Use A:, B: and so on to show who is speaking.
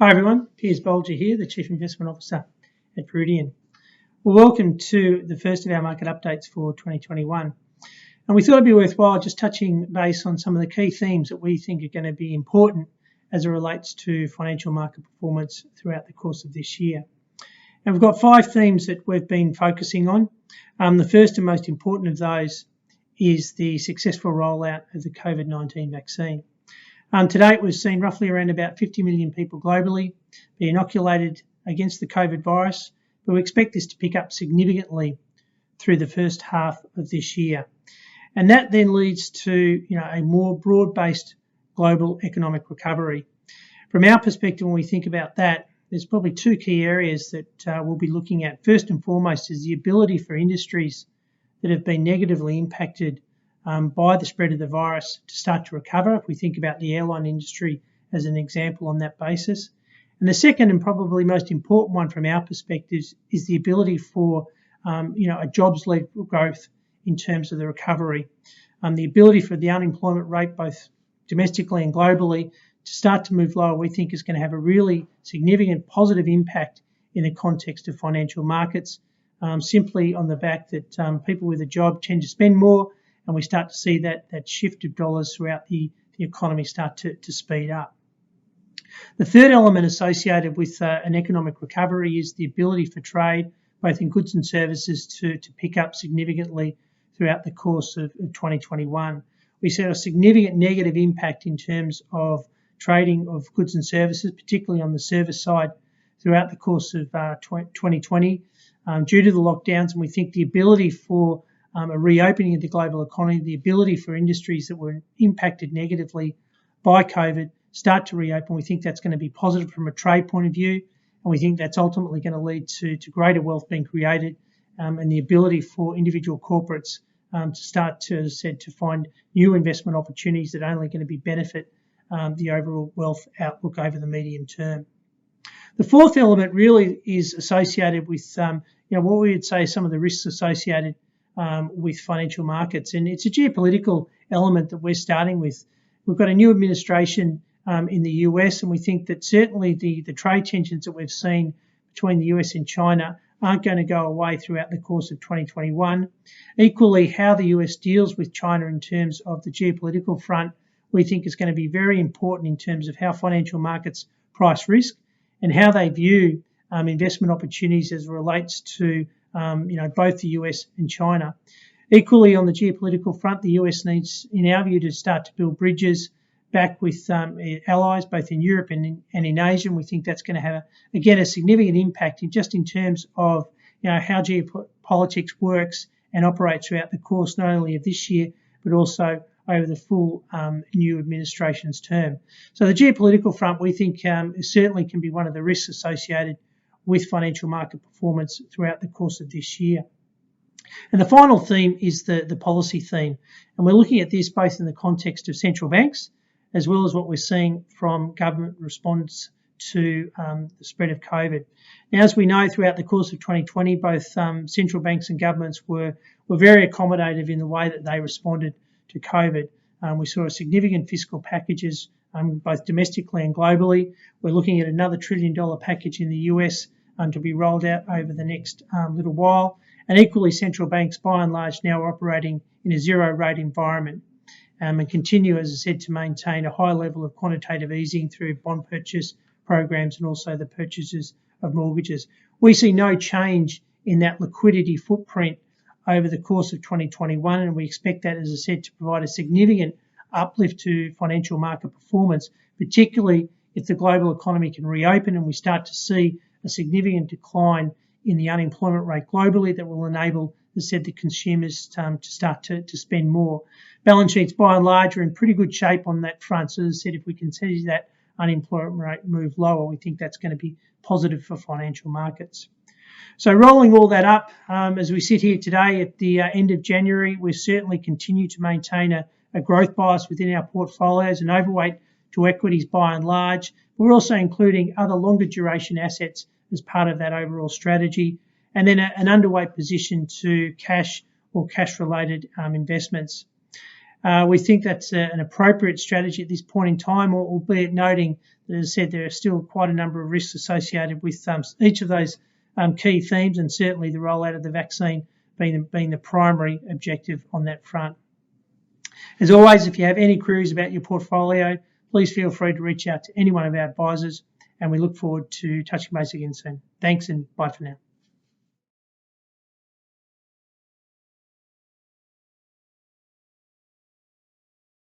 A: Hi everyone, Piers Bolger here, the Chief Investment Officer at Viridian. Well, welcome to the first of our market updates for 2021. And we thought it'd be worthwhile just touching base on some of the key themes that we think are going to be important as it relates to financial market performance throughout the course of this year. And we've got 5 themes that we've been focusing on. The first and most important of those is the successful rollout of the COVID-19 vaccine. To date, we've seen roughly around about 50 million people globally be inoculated against the COVID virus, but we expect this to pick up significantly through the first half of this year. And that then leads to a more broad-based global economic recovery. From our perspective, when we think about that, there's probably 2 key areas that we'll be looking at. First and foremost is the ability for industries that have been negatively impacted by the spread of the virus to start to recover. If we think about the airline industry as an example on that basis. And the second and probably most important one from our perspective is the ability for a jobs-led growth in terms of the recovery. The ability for the unemployment rate, both domestically and globally, to start to move lower, we think is going to have a really significant positive impact in the context of financial markets, simply on the back that people with a job tend to spend more, and we start to see that shift of dollars throughout the economy start to speed up. The third element associated with an economic recovery is the ability for trade, both in goods and services, to pick up significantly throughout the course of 2021. We saw a significant negative impact in terms of trading of goods and services, particularly on the service side, throughout the course of 2020 due to the lockdowns, and we think the ability for a reopening of the global economy, the ability for industries that were impacted negatively by COVID start to reopen. We think that's going to be positive from a trade point of view, and we think that's ultimately going to lead to greater wealth being created and the ability for individual corporates to start to, as I said, to find new investment opportunities that are only going to be benefit the overall wealth outlook over the medium term. The fourth element really is associated with what we would say some of the risks associated with financial markets, and it's a geopolitical element that we're starting with. We've got a new administration in the US, and we think that certainly the trade tensions that we've seen between the US and China aren't going to go away throughout the course of 2021. Equally, how the US deals with China in terms of the geopolitical front, we think is going to be very important in terms of how financial markets price risk and how they view investment opportunities as it relates to both the US and China. Equally, on the geopolitical front, the US needs, in our view, to start to build bridges back with allies, both in Europe and in Asia. And we think that's going to have, a significant impact in terms of how geopolitics works and operates throughout the course not only of this year, but also over the full new administration's term. So the geopolitical front, we think, certainly can be one of the risks associated with financial market performance throughout the course of this year. And the final theme is the policy theme. And we're looking at this both in the context of central banks, as well as what we're seeing from government response to the spread of COVID. Now, as we know, throughout the course of 2020, both central banks and governments were very accommodative in the way that they responded to COVID. We saw significant fiscal packages both domestically and globally. We're looking at another $1 trillion package in the US to be rolled out over the next little while. And equally, central banks, by and large, now are operating in a zero-rate environment and continue, as I said, to maintain a high level of quantitative easing through bond purchase programs and also the purchases of mortgages. We see no change in that liquidity footprint over the course of 2021, and we expect that, as I said, to provide a significant uplift to financial market performance, particularly if the global economy can reopen and we start to see a significant decline in the unemployment rate globally that will enable, as I said, the consumers to start to spend more. Balance sheets, by and large, are in pretty good shape on that front. So, as I said, if we can see that unemployment rate move lower, we think that's going to be positive for financial markets. So rolling all that up, as we sit here today at the end of January, we certainly continue to maintain a growth bias within our portfolios, an overweight to equities by and large. We're also including other longer duration assets as part of that overall strategy, and then an underweight position to cash or cash-related investments. We think that's an appropriate strategy at this point in time, albeit noting that, as I said, there are still quite a number of risks associated with each of those key themes, and certainly the rollout of the vaccine being the primary objective on that front. As always, if you have any queries about your portfolio, please feel free to reach out to any one of our advisors, and we look forward to touching base again soon. Thanks, and bye for now.